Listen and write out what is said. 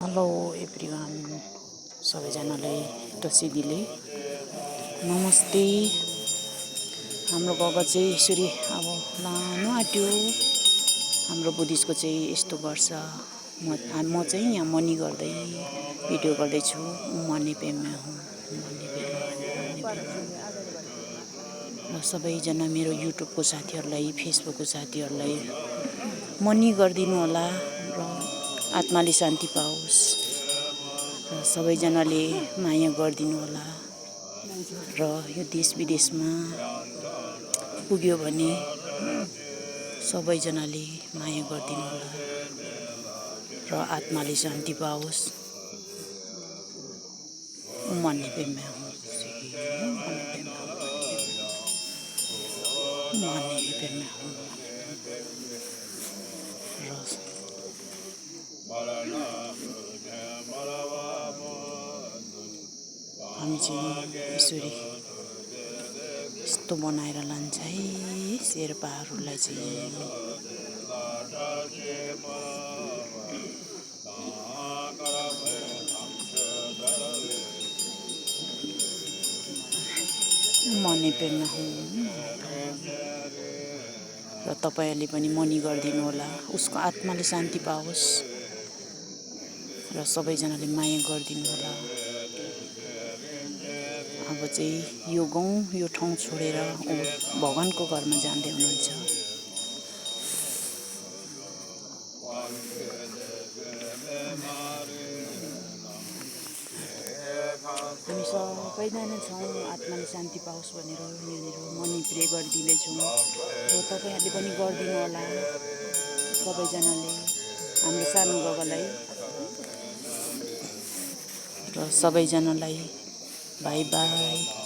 Hello everyone, सबैजनालाई टसी दिले नमस्ते। हाम्रो गाउँको चाहिँ यसरी अब लानु आँट्यो। हाम्रो बुद्धिस्टको चाहिँ यस्तो गर्छ। म चाहिँ यहाँ मनी गर्दै भिडियो गर्दैछु। मनी पेमा हुँ र सबैजना मेरो युट्युबको साथीहरूलाई, फेसबुकको साथीहरूलाई मनी गरिदिनु होला र आत्माले शान्ति पाओस् र सबैजनाले माया गरिदिनु होला र यो देश विदेशमा पुग्यो भने सबैजनाले माया गरिदिनु होला र आत्माले शान्ति पाओस्। मनी पेमा हुँ हामी चाहिँ यसरी यस्तो बनाएर लान्छ है शेर्पाहरूलाई चाहिँ। मनी पेमा हुँ र तपाईहरुले पनि मनी गरिदिनु होला, उसको आत्माले शान्ति पाओस् र सबैजनाले माया गरिदिनु होला। अब चाहिँ यो गाउँ यो ठाउँ छोडेर ऊ भगवानको घरमा जाँदै हुनुहुन्छ। हामी सबैजना छौँ आत्माले शान्ति पाओस् भनेर यहाँनिर मनी प्रे गरिदिँदैछौँ र तपाईहरुले पनि गरिदिनु होला। सबैजनाले हाम्रो सानो गगलाई र सबैजनालाई बाई बाई।